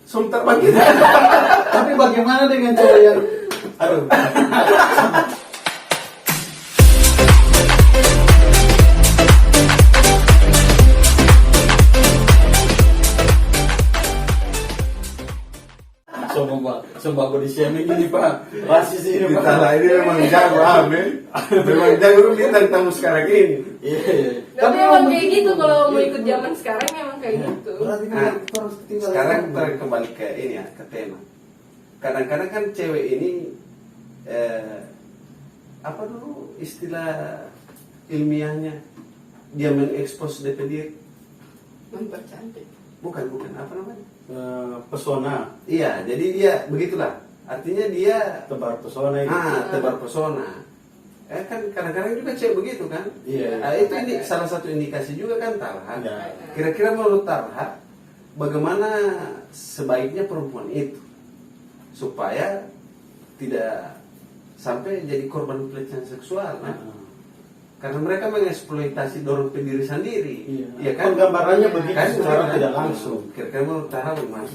Sebentar bagi. Tapi bagaimana dengan cewek yang aduh. Sumpah aku di shaming ini Pak. Rasis ini Pak. Kita lah ini memang jago Amin. Memang jago bintang tamu sekarang ini. Iya. Tapi emang kayak gitu kalau mau ikut zaman sekarang emang kayak gitu. Berarti Nah, kan kita harus ketinggalan. sekarang kita kembali ke ini ya, ke tema. Kadang-kadang kan cewek ini apa dulu istilah ilmiahnya, dia mengekspos DP diri. Mempercantik. Bukan apa namanya? Pesona, Iya, jadi dia begitulah. Artinya dia tebar pesona itu. tebar pesona. Kan kadang-kadang juga cewek begitu kan? Iya. Itu ini salah satu indikasi juga kan Talha. Ya. Kira-kira menurut Talha, bagaimana sebaiknya perempuan itu supaya tidak sampai jadi korban pelecehan seksual? Nah, karena mereka mengeksploitasi dorong ke diri sendiri. Iya. kan? Penggambarannya begitu Kan, secara kan? tidak langsung. Kira-kira menurut Talha bagaimana?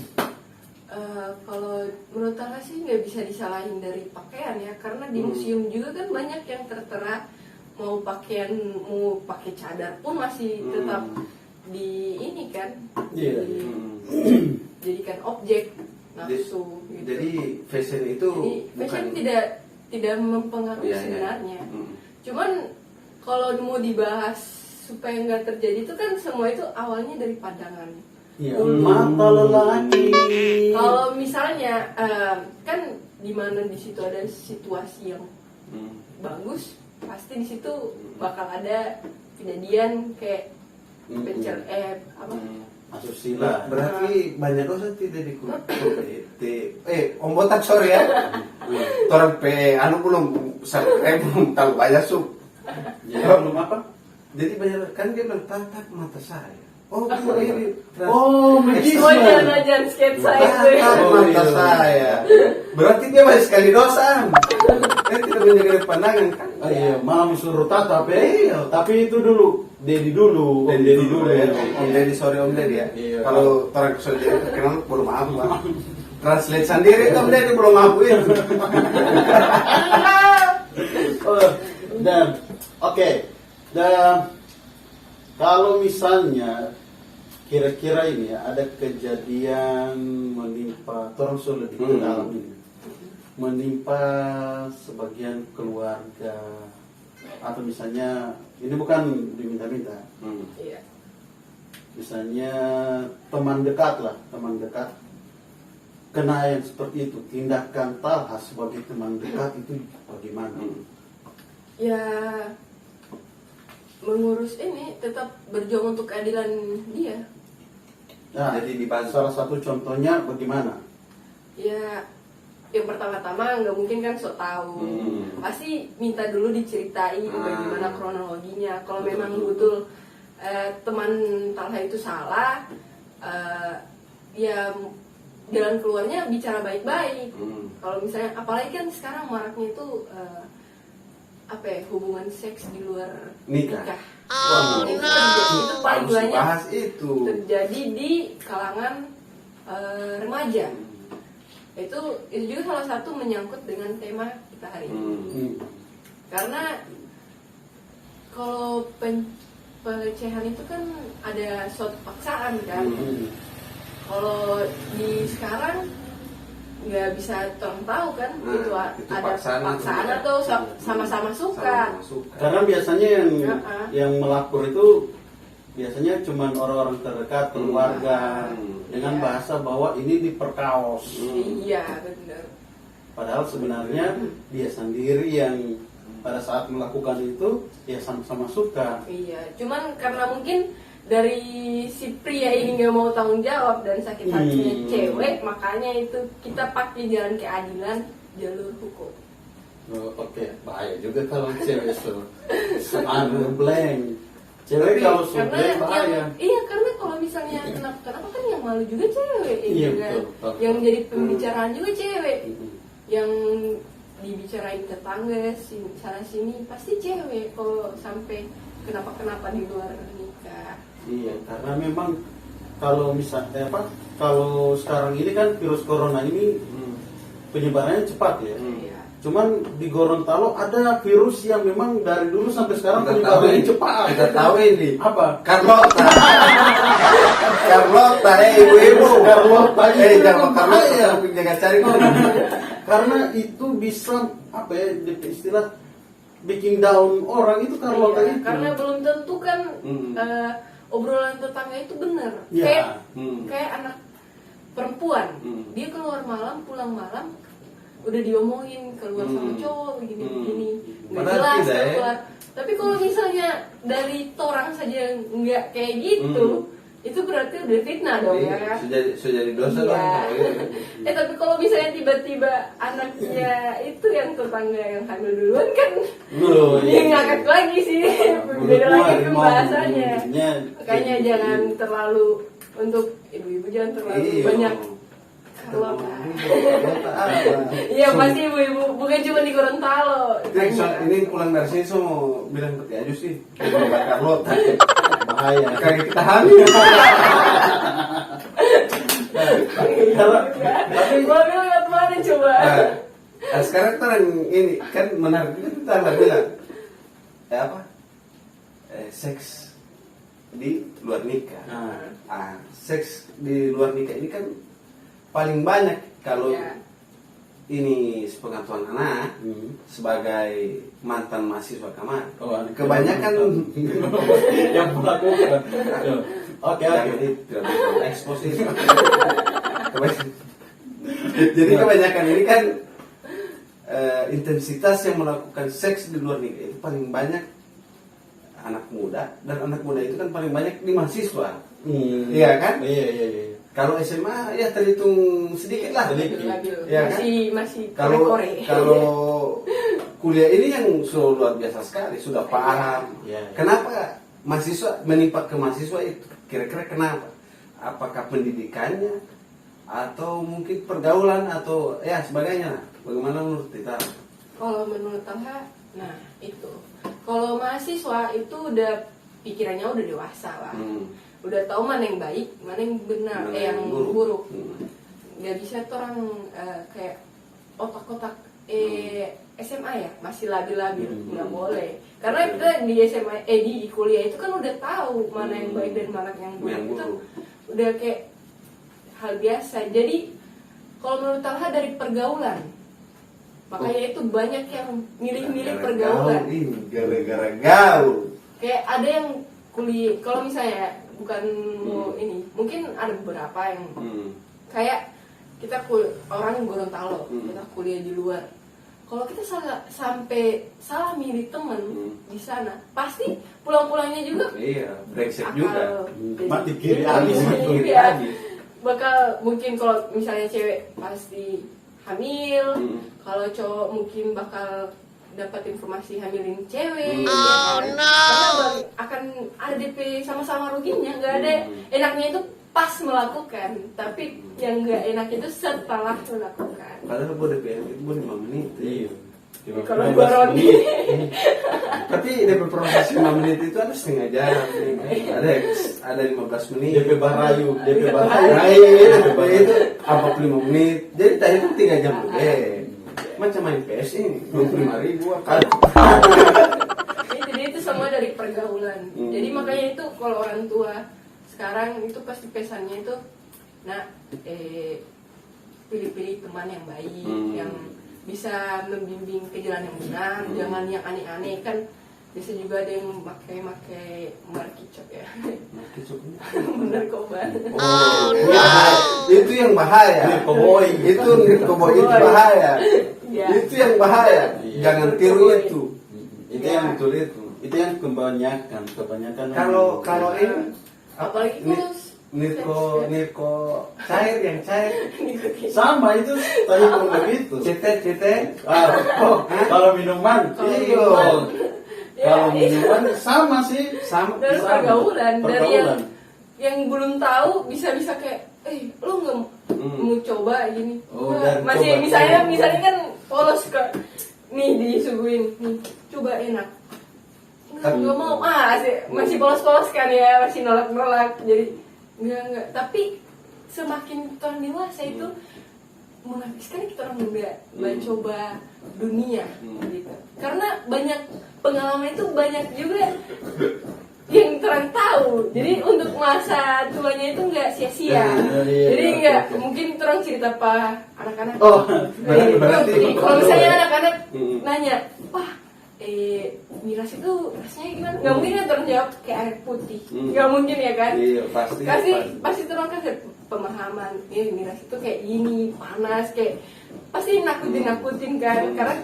Kalau menurut Tara sih nggak bisa disalahin dari pakaian ya, karena di museum juga kan banyak yang tertera mau pakai cadar pun masih tetap di ini kan, Iya. jadikan objek nafsu gitu. Jadi fashion itu Jadi fashion tidak mempengaruhi Iya, iya. sebenarnya. Cuman kalau mau dibahas supaya nggak terjadi itu kan semua itu awalnya dari pandangan. Iya. Mata lelaki. Kalau misalnya kan di mana di situ ada situasi yang bagus, pasti di situ bakal ada kejadian kayak apa? Asusila. berarti banyak dosa tidak dikumpulkan. Om Botak sorry ya. Orang belum belum tahu banyak sup. Ya, belum apa? Jadi banyak kan dia bilang tatap mata saya. Oh, ini. Oh, magician. Oh jangan sketsa itu ya. Tatap mata saya. Berarti dia masih sekali dosa. Dia tidak menjaga pandangan kan? Oh, iya, malah disuruh tatap ya. Tapi itu dulu, Dedi dulu, Om Dedi dulu ya. ya. Om Dedi sorry Om Dedi ya. Iya. Kalau orang kesulitan kenal belum maaf Pak. Translate sendiri Om Dedi belum maaf itu. Dan oke. Dan kalau misalnya kira-kira ini ya ada kejadian menimpa terus lebih ke dalam ini, menimpa sebagian keluarga atau misalnya ini bukan diminta-minta, Iya. misalnya teman dekat kena yang seperti itu, tindakan Talha sebagai teman dekat itu bagaimana? Ya mengurus ini tetap berjuang untuk keadilan dia. Nah, Jadi dibantu. salah satu contohnya bagaimana? Ya yang pertama-tama nggak mungkin kan sok tahu, pasti minta dulu diceritain bagaimana kronologinya. Kalau memang betul teman Talha itu salah, ya jalan keluarnya bicara baik-baik. Kalau misalnya apalagi kan sekarang maraknya itu hubungan seks di luar Nikah. Itu paling Harus banyak bahas itu. terjadi di kalangan remaja. Itu juga salah satu menyangkut dengan tema kita hari ini. Karena kalau pelecehan itu kan ada suatu paksaan kan. Kalau di sekarang nggak bisa tahu kan itu ada paksaan atau sama-sama suka. Karena biasanya yang melapor itu biasanya cuma orang-orang terdekat, keluarga, dengan bahasa bahwa ini diperkaos. Iya benar. Padahal sebenarnya dia sendiri yang pada saat melakukan itu ya sama-sama suka. Iya, cuman karena mungkin dari si pria ini nggak mau tanggung jawab dan sakit hatinya cewek, makanya itu kita pakai jalan keadilan, jalur hukum. Oke, bahaya juga kalau cewek blank. Cewek kalau sudah bahaya. Iya, karena kalau misalnya kenapa kan yang malu juga cewek, Iya, juga. betul. Yang menjadi pembicaraan juga cewek, yang dibicarain tetangga sana sini pasti cewek kalau sampai kenapa di luar nikah. Iya, karena memang kalau misalnya kalau sekarang ini kan virus corona ini penyebarannya cepat ya. Iya. Cuman di Gorontalo ada virus yang memang dari dulu sampai sekarang Kita tahu penyebarannya ini. cepat. Kita tahu ini. Apa? Carlota. Carlota, ibu-ibu. Carlota. Jangan Carlota, jangan cari Karena itu bisa apa ya istilah bikin down orang itu Carlota Iya, itu. karena belum tentu kan Hmm. obrolan tetangga itu benar. Iya. Kayak anak perempuan, dia keluar malam, pulang malam, udah diomongin keluar sama cowok begini, nggak Padahal jelas tidak, ya. keluar. Tapi kalau misalnya dari torang saja nggak kayak gitu, itu berarti udah fitnah dong ya. Sudah jadi dosa Iya. lah. Tapi kalau misalnya tiba-tiba anaknya itu yang tetangga yang hamil duluan kan, dia ngakak lagi sih, beda lagi pembahasannya. Makanya jangan terlalu untuk ibu-ibu jangan terlalu banyak kalau iya pasti ibu-ibu bukan cuma di Gorontalo. Ini pulang dari sini so mau bilang ke Aju sih, Carlota. Bahaya. Kayak kita hamil. Tapi gua bilang lewat mana coba? Nah, sekarang kan ini kan menarik itu kita bilang seks di luar nikah. Seks di luar nikah ini kan paling banyak kalau ini sepengetahuan anak sebagai mantan mahasiswa kamar. Kebanyakan yang melakukan. Oke. Tidak boleh ekspos ini. Jadi kebanyakan ini kan intensitas yang melakukan seks di luar nikah itu paling banyak anak muda, dan anak muda itu kan paling banyak di mahasiswa. Iya kan? Iya. Kalau SMA ya terhitung sedikit lah. Ya, masih kalau kore-kore. kalau kuliah ini yang sudah luar biasa sekali, sudah paham. Iya. Kenapa mahasiswa menimpa ke mahasiswa itu? Kira-kira kenapa? Apakah pendidikannya atau mungkin pergaulan atau ya sebagainya? Bagaimana menurut kita? Kalau menurut Tangga, nah itu. Kalau mahasiswa itu udah pikirannya udah dewasa lah. Udah tahu mana yang baik, mana yang benar, yang buruk. Nggak bisa tuh orang kayak otak-otak SMA ya masih labil-labil, nggak boleh. Karena kita di SMA di kuliah itu kan udah tahu mana yang baik dan mana yang buruk. Itu udah kayak hal biasa. Jadi kalau menurut Talha dari pergaulan, makanya itu banyak yang milih-milih pergaulan. Gara-gara gaul. Kayak ada yang kuliah, kalau misalnya bukan mau ini, mungkin ada beberapa yang kayak kita orang Gorontalo, kita kuliah di luar. Kalau kita sampai salah milih temen di sana, pasti pulang-pulangnya juga brengsek juga. Mati kiri habis. Bakal mungkin kalau misalnya cewek pasti hamil, kalau cowok mungkin bakal dapat informasi hamilin cewek. Karena akan ada DP sama-sama ruginya, nggak ada enaknya itu pas melakukan, tapi yang nggak enak itu setelah melakukan. Padahal boleh DP itu boleh 5 menit. Iya. Kalau gua Roni, tapi DP proses 5 menit itu ada setengah jam. Ada 15 menit. DP Barayu, DP DP itu 45 menit. Jadi tadi itu 3 jam lebih. Macam main PS ini 25.000 kali. Jadi itu semua dari pergaulan. Jadi makanya itu kalau orang tua sekarang itu pasti pesannya itu, nah pilih-pilih teman yang baik, yang bisa membimbing ke jalan yang benar, jangan yang aneh-aneh kan. Biasa juga ada yang pakai markicok ya. Narkoba. Itu yang bahaya. Itu bahaya. Itu yang bahaya. Jangan tiru itu. Itu yang betul itu. Itu yang kebanyakan. Kalau ini apalagi nirko cair yang cair sama itu tadi pun begitu. cete Kalau minuman kalau minuman sama sih, sama dari pergaulan, dari yang belum tahu bisa kayak lu nggak mau coba gini. Masih coba. misalnya kan polos ke nih disuguhin nih coba enak nggak mau masih polos kan ya, masih nolak jadi Enggak. Tapi semakin orang dewasa itu menangis kan kita orang muda mencoba dunia gitu. Karena banyak pengalaman itu banyak juga yang terang tahu. Jadi untuk masa tuanya itu nggak sia-sia. Jadi nggak mungkin terang cerita apa anak-anak. Oh, berarti kalau misalnya anak-anak nanya, wah miras itu rasanya gimana? Nggak mungkin kan terang jawab kayak air putih. Nggak mungkin ya kan? Iya, pasti terang kasih pemahaman. Miras itu kayak gini, panas kayak pasti nakutin kan karena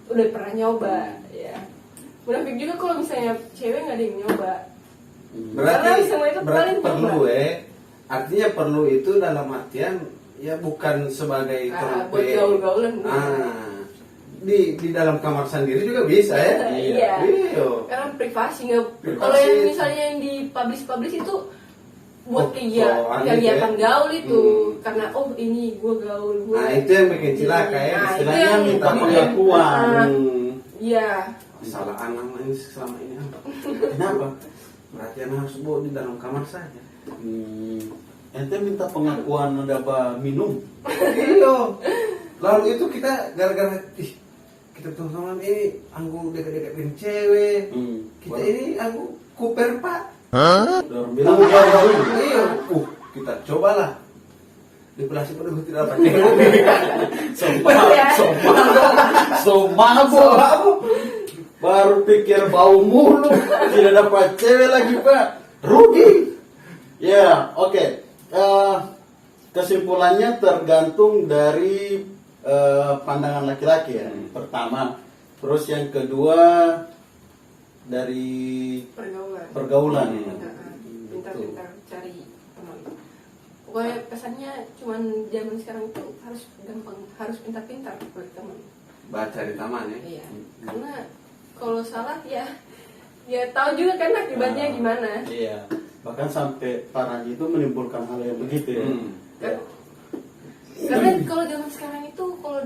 udah pernah nyoba ya. Munafik juga kalau misalnya cewek nggak ada yang nyoba. Berarti paling perlu artinya perlu itu dalam artian ya bukan sebagai buat gaul-gaulan. Di dalam kamar sendiri juga bisa ya. Iya. Karena privasi nggak. Kalau yang misalnya yang di publish itu buat kegiatan gaul itu karena ini gue gaul gue. Nah itu yang bikin cilaka ya. Istilahnya minta pengakuan. Iya. Kesalahan namanya selama ini apa? Kenapa? Berarti anak harus bawa di dalam kamar saja. Ente minta pengakuan udah minum. Iya. Lalu itu kita gara-gara kita teman-teman ini anggu dekat-dekatin cewek. Kita ini anggu kuper pak. Dorong bilang gaul. Iya. Kita cobalah. Di pelasi pada gue tidak dapat Sombong. Baru pikir bau mulu, tidak dapat cewek lagi pak, rugi. Ya, oke. Kesimpulannya tergantung dari pandangan laki-laki ya. Pertama, terus yang kedua dari pergaulan. Pintar-pintar cari teman. Pokoknya pesannya cuman zaman sekarang itu harus gampang, harus pintar-pintar cari teman. Baca di taman ya. Iya, karena kalau salah ya tahu juga kan akibatnya gimana. Iya, bahkan sampai parah itu menimbulkan hal yang begitu ya. Karena kalau zaman sekarang itu kalau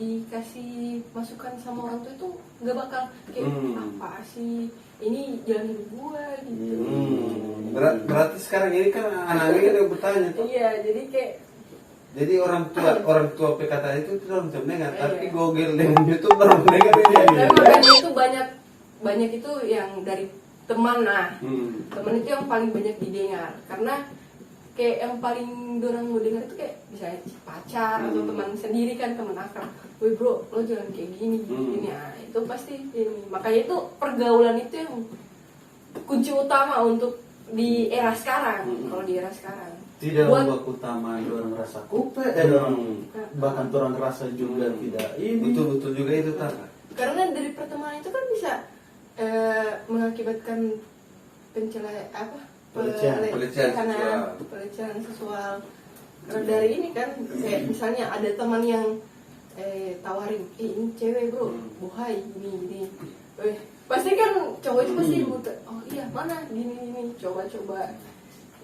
dikasih masukan sama orang tua itu nggak bakal kayak apa sih ini jalan hidup gua gitu. Berarti sekarang ini kan anak ini yang bertanya tuh. Iya, jadi orang tua PKT itu tidak mendengar, tapi Google dengan YouTube baru mendengar ini. Tapi makanya itu banyak itu yang dari teman teman itu yang paling banyak didengar karena kayak yang paling dorang mau dengar itu kayak bisa pacar atau teman sendiri kan, teman akrab. Woi bro, lo jangan kayak gini. Nah, itu pasti ini. Makanya itu pergaulan itu yang kunci utama untuk di era sekarang. Kalau di era sekarang tidak membuat utama orang rasa kupe, bahkan orang rasa juga tidak ini. Betul juga itu tak. Karena dari pertemanan itu kan bisa mengakibatkan pelecehan seksual. Karena dari ini kan kayak misalnya ada teman yang tawarin, ini cewek bro, bohai ini. Pasti kan cowok itu pasti oh iya mana gini coba.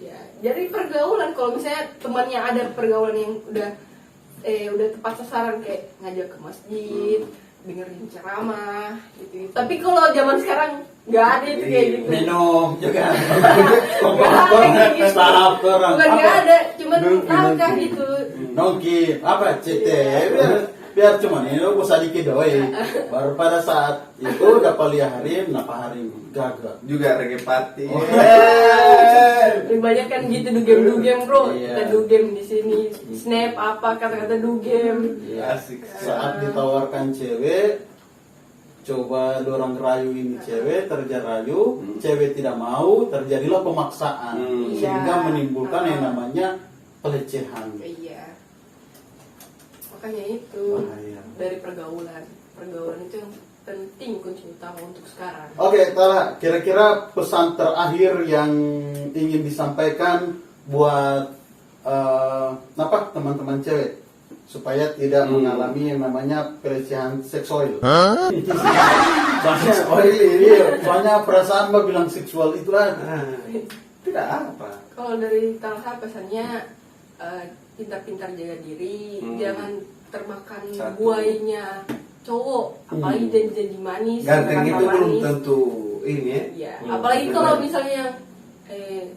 Ya, jadi pergaulan kalau misalnya temannya ada pergaulan yang udah tepat sasaran kayak ngajak ke masjid, dengerin ceramah gitu. Tapi kalau zaman sekarang nggak ada itu kayak gitu. Minum juga. Nggak ada, cuman langkah gitu. Nongki apa CT biar cuma ini lo bisa dikit doi. Baru pada saat itu dapat lihat hari harim gagal juga reggae party. Banyak kan gitu dugem bro. Iya. Kita dugem di sini. Snap apa kata-kata dugem. Asik. Saat ditawarkan cewek, coba dorang rayu ini cewek, terjadi rayu, cewek tidak mau, terjadilah pemaksaan, sehingga menimbulkan yang namanya pelecehan. Iya. Makanya itu dari pergaulan itu yang penting kunci utama untuk sekarang. Oke, Tara, kira-kira pesan terakhir yang ingin disampaikan buat teman-teman cewek supaya tidak mengalami yang namanya pelecehan seksual. Soalnya perasaan mbak bilang seksual itulah tidak apa. Kalau dari Talha pesannya pintar-pintar jaga diri, jangan termakan buainya cowok, apalagi janji-janji manis. Ganteng itu belum tentu ini ya. Apalagi kalau misalnya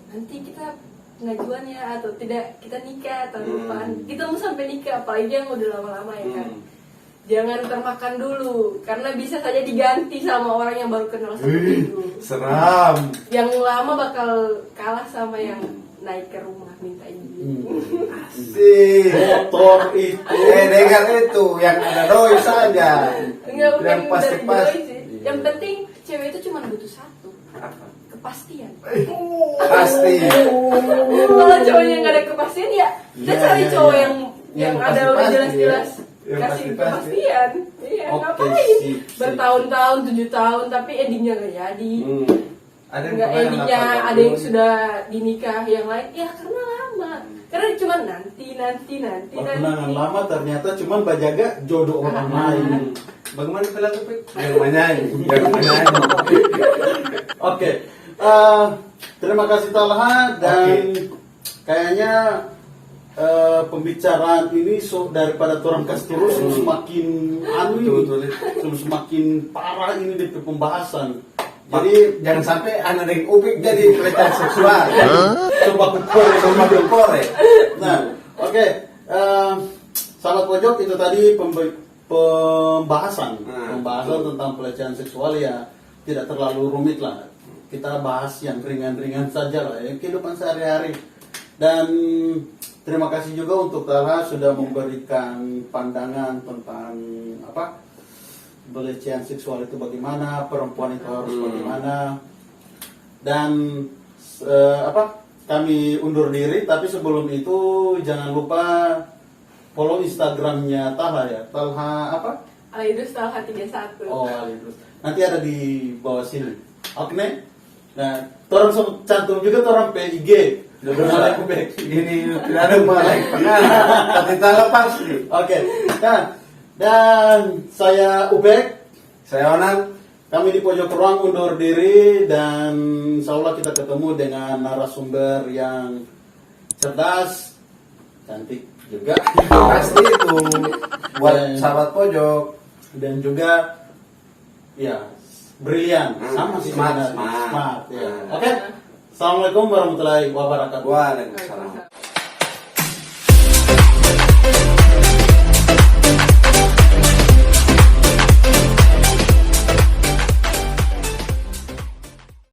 nanti kita pengajuannya atau tidak kita nikah tahun depan. Kita mau sampai nikah apalagi yang udah lama-lama ya kan. Jangan termakan dulu karena bisa saja diganti sama orang yang baru kenal seperti itu. Seram. Yang lama bakal kalah sama yang naik ke rumah minta izin. Asik. Motor itu Dengar itu yang ada doi saja. Enggak bukan Yang dari pasti-pasti. doi sih. Yang penting cewek itu cuma butuh satu, Apa? kepastian. Pasti. Kalau cowoknya nggak ada kepastian ya kita Iya, cari iya, cowok iya. yang ada pasti-pasti, udah jelas-jelas ya. Yang kasih pasti-pasti. kepastian. Iya, Oke, ngapain? sip. Bertahun-tahun, 7 tahun tapi endingnya nggak jadi. Ada yang Nggak pernah endingnya 8 ada yang tahun. sudah dinikah yang lain ya karena lama. Karena cuma nanti. pertunangan lama ternyata cuman bajaga jodoh orang lain. Bagaimana perilaku Pik? Yang menyanyi. Yang menyanyi. Oke, terima kasih Talha dan kayaknya pembicaraan ini daripada orang kasih terus semakin Betul. semakin parah ini di pembahasan. Jadi Jangan sampai anak yang Upik jadi pelecehan seksual. coba kupur Cuma berkore. Nah, oke, sahabat pojok itu tadi pembahasan tentang pelecehan seksual ya tidak terlalu rumit lah. Kita bahas yang ringan-ringan saja lah, ya kehidupan sehari-hari. Dan terima kasih juga untuk Talha sudah memberikan pandangan tentang apa pelecehan seksual itu bagaimana, perempuan itu harus bagaimana. Dan kami undur diri, tapi sebelum itu jangan lupa follow Instagramnya Talha ya. Talha apa? Alidus Talha 31. Oh, Alidus. Nanti ada di bawah sini. Oke, nah, orang cantum juga orang PIG. Ini tidak ada mulai pengaruh. Tapi tak pasti. Oke, dan saya Ubek, Saya Onan. kami di pojok ruang undur diri dan insya Allah kita ketemu dengan narasumber yang cerdas, cantik juga, Pasti itu buat sahabat pojok. dan juga ya brilian, sama sih Smart, sebenarnya. smart. Smart, ya. Oke, assalamualaikum warahmatullahi wabarakatuh. Waalaikumsalam.